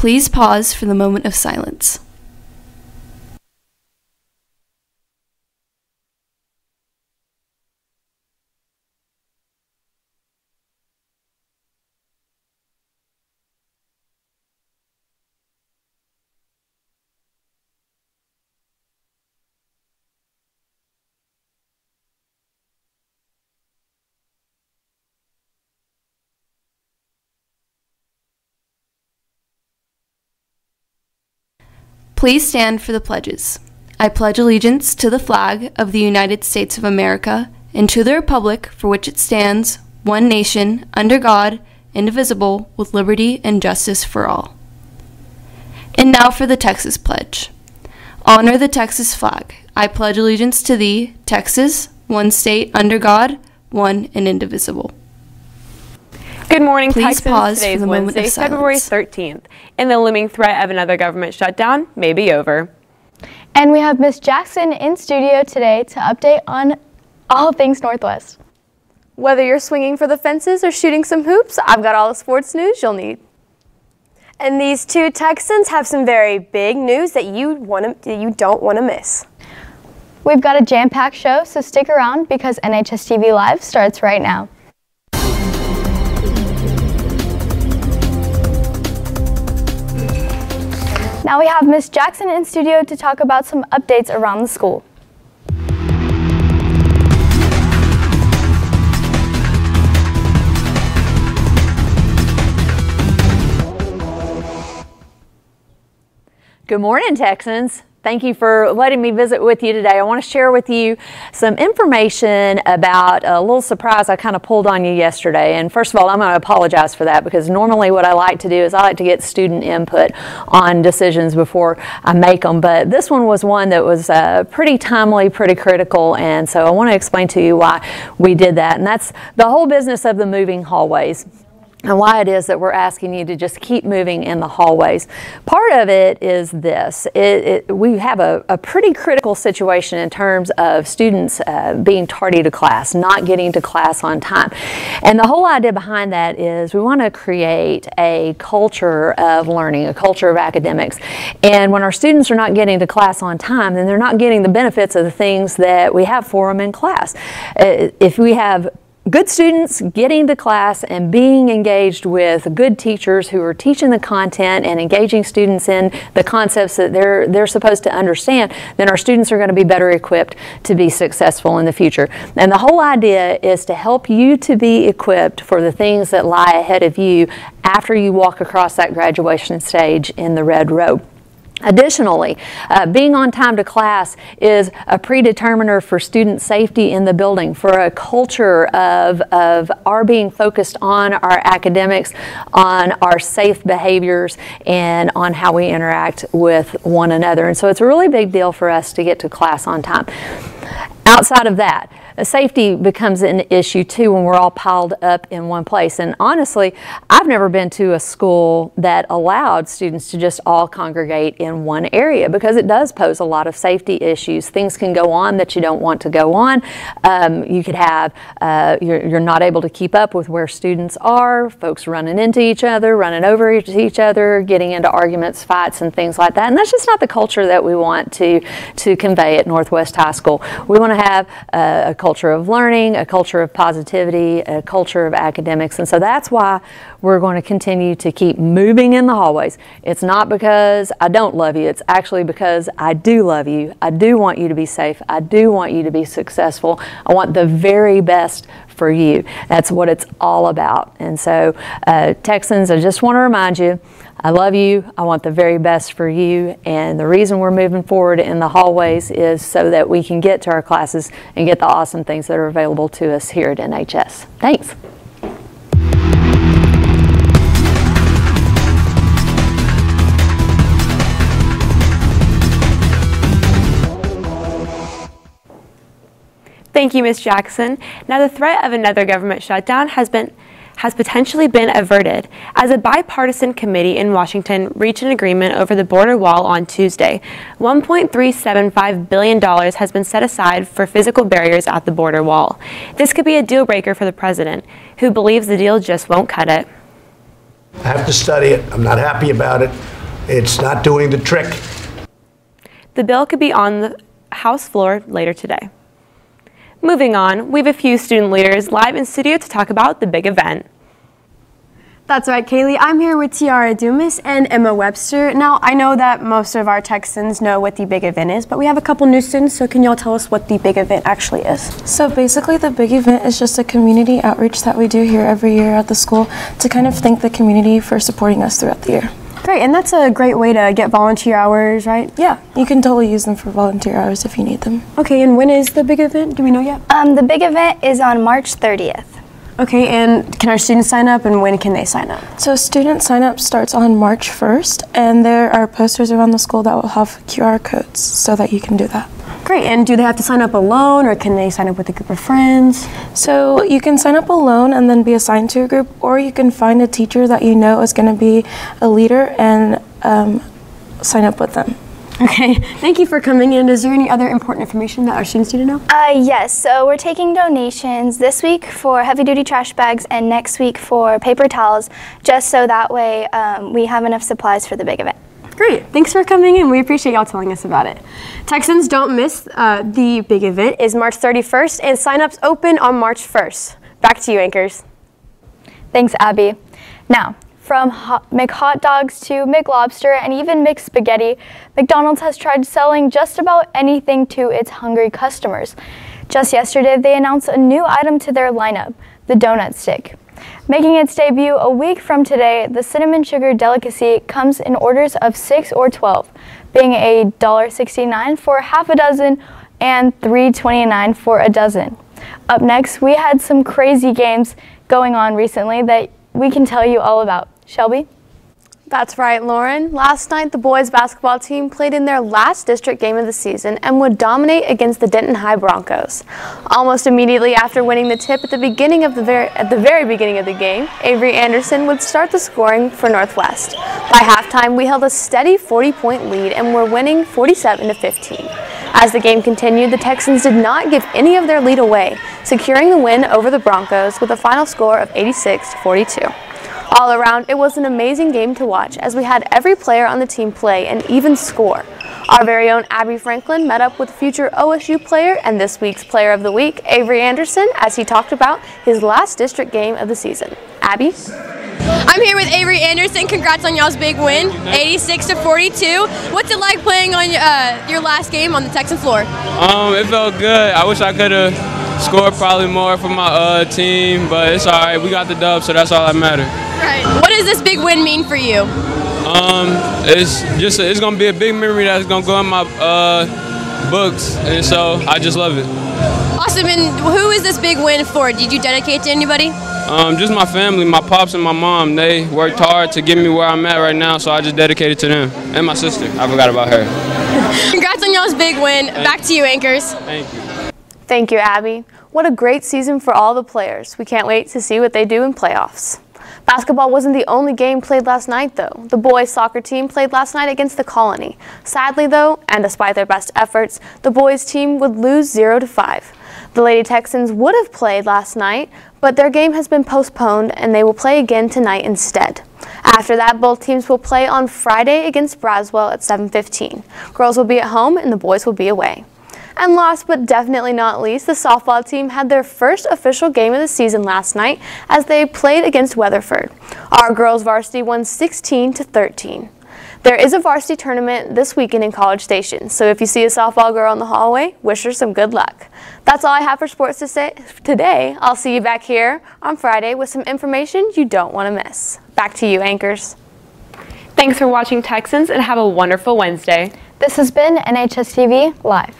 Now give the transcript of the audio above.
Please pause for the moment of silence. Please stand for the pledges. I pledge allegiance to the flag of the United States of America and to the republic for which it stands, one nation, under God, indivisible, with liberty and justice for all. And now for the Texas Pledge. Honor the Texas flag. I pledge allegiance to thee, Texas, one state, under God, one and indivisible. Good morning, Please Texans. pause Today for is the moment Wednesday, of silence. February 13th, and the looming threat of another government shutdown may be over. And we have Miss Jackson in studio today to update on all things Northwest. Whether you're swinging for the fences or shooting some hoops, I've got all the sports news you'll need. And these two Texans have some very big news that you don't want to miss. We've got a jam-packed show, so stick around because NHSTV Live starts right now. Now we have Miss Jackson in studio to talk about some updates around the school. Good morning, Texans. Thank you for letting me visit with you today. I want to share with you some information about a little surprise I kind of pulled on you yesterday. And first of all, I'm going to apologize for that because normally what I like to do is I like to get student input on decisions before I make them. But this one was one that was pretty timely, pretty critical. And so I want to explain to you why we did that. And that's the whole business of the moving hallways, and why it is that we're asking you to just keep moving in the hallways. Part of it is this. We have a pretty critical situation in terms of students being tardy to class, not getting to class on time. And the whole idea behind that is we want to create a culture of learning, a culture of academics. And when our students are not getting to class on time, then they're not getting the benefits of the things that we have for them in class. If we have good students getting to class and being engaged with good teachers who are teaching the content and engaging students in the concepts that they're supposed to understand, then our students are going to be better equipped to be successful in the future. And the whole idea is to help you to be equipped for the things that lie ahead of you after you walk across that graduation stage in the red robe. Additionally, being on time to class is a predeterminer for student safety in the building, for a culture of our being focused on our academics, on our safe behaviors, and on how we interact with one another. And so it's a really big deal for us to get to class on time. Outside of that, safety becomes an issue too when we're all piled up in one place. And honestly, I've never been to a school that allowed students to just all congregate in one area because it does pose a lot of safety issues. Things can go on that you don't want to go on. You could have, you're not able to keep up with where students are, folks running into each other, running over each other, getting into arguments, fights, and things like that. And that's just not the culture that we want to convey at Northwest High School. We want to have a culture of learning, a culture of positivity, a culture of academics. And so that's why we're going to continue to keep moving in the hallways. It's not because I don't love you. It's actually because I do love you. I do want you to be safe. I do want you to be successful. I want the very best for you. That's what it's all about. And so Texans, I just want to remind you, I love you. I want the very best for you. And the reason we're moving forward in the hallways is so that we can get to our classes and get the awesome things that are available to us here at NHS. Thanks. Thank you, Ms. Jackson. Now, the threat of another government shutdown has potentially been averted as a bipartisan committee in Washington reached an agreement over the border wall on Tuesday. $1.375 billion has been set aside for physical barriers at the border wall. This could be a deal breaker for the president, who believes the deal just won't cut it. I have to study it. I'm not happy about it. it's not doing the trick. The bill could be on the House floor later today. Moving on, we have a few student leaders live in studio to talk about the big event. That's right, Kaylee. I'm here with Tiara Dumas and Emma Webster. Now, I know that most of our Texans know what the big event is, but we have a couple new students, so can y'all tell us what the big event actually is? So basically the big event is just a community outreach that we do here every year at the school to kind of thank the community for supporting us throughout the year. Great, and that's a great way to get volunteer hours, right? Yeah, you can totally use them for volunteer hours if you need them. Okay, and when is the big event? Do we know yet? The big event is on March 30th. Okay, and can our students sign up, and when can they sign up? So student sign up starts on March 1st, and there are posters around the school that will have QR codes so that you can do that. Great, and do they have to sign up alone, or can they sign up with a group of friends? So you can sign up alone and then be assigned to a group, or you can find a teacher that you know is going to be a leader and sign up with them. Okay, thank you for coming in. Is there any other important information that our students need to know? Yes, so we're taking donations this week for heavy-duty trash bags and next week for paper towels, just so that way we have enough supplies for the big event. Great, thanks for coming in. We appreciate y'all telling us about it. Texans, don't miss the big event. It's March 31st and sign-ups open on March 1st. Back to you, anchors. Thanks, Abby. Now, from McHot dogs to McLobster and even McSpaghetti, McDonald's has tried selling just about anything to its hungry customers. Just yesterday, they announced a new item to their lineup, the donut stick. Making its debut a week from today, the cinnamon sugar delicacy comes in orders of 6 or 12, being $1.69 for half a dozen and $3.29 for a dozen. Up next, we had some crazy games going on recently that we can tell you all about. Shelby? That's right, Lauren. Last night, the boys basketball team played in their last district game of the season and would dominate against the Denton High Broncos. Almost immediately after winning the tip at the very beginning of the game, Avery Anderson would start the scoring for Northwest. By halftime, we held a steady 40-point lead and were winning 47-15. As the game continued, the Texans did not give any of their lead away, securing the win over the Broncos with a final score of 86-42. All around, it was an amazing game to watch as we had every player on the team play and even score. Our very own Abby Franklin met up with future OSU player and this week's Player of the Week, Avery Anderson, as he talked about his last district game of the season. Abby? I'm here with Avery Anderson. Congrats on y'all's big win, 86-42. What's it like playing on your last game on the Texan floor? It felt good. I wish I could have scored probably more for my team, but it's all right. We got the dub, so that's all that matters. Right. What does this big win mean for you? It's gonna be a big memory that's gonna go in my books, and so I just love it. Awesome. And who is this big win for? Did you dedicate to anybody? Just my family, my pops and my mom. They worked hard to get me where I'm at right now, so I just dedicated to them. And my sister. I forgot about her. Congrats on y'all's big win. Back to you, anchors. Thank you. Thank you, Abby. What a great season for all the players. We can't wait to see what they do in playoffs. Basketball wasn't the only game played last night, though. The boys' soccer team played last night against the Colony. Sadly, though, and despite their best efforts, the boys' team would lose 0-5. The Lady Texans would have played last night, but their game has been postponed and they will play again tonight instead. After that, both teams will play on Friday against Braswell at 7:15. Girls will be at home and the boys will be away. And last but definitely not least, the softball team had their first official game of the season last night as they played against Weatherford. Our girls varsity won 16-13. There is a varsity tournament this weekend in College Station, so if you see a softball girl in the hallway, wish her some good luck. That's all I have for sports to say today. I'll see you back here on Friday with some information you don't want to miss. Back to you, anchors. Thanks for watching Texans and have a wonderful Wednesday. This has been NHSTV Live.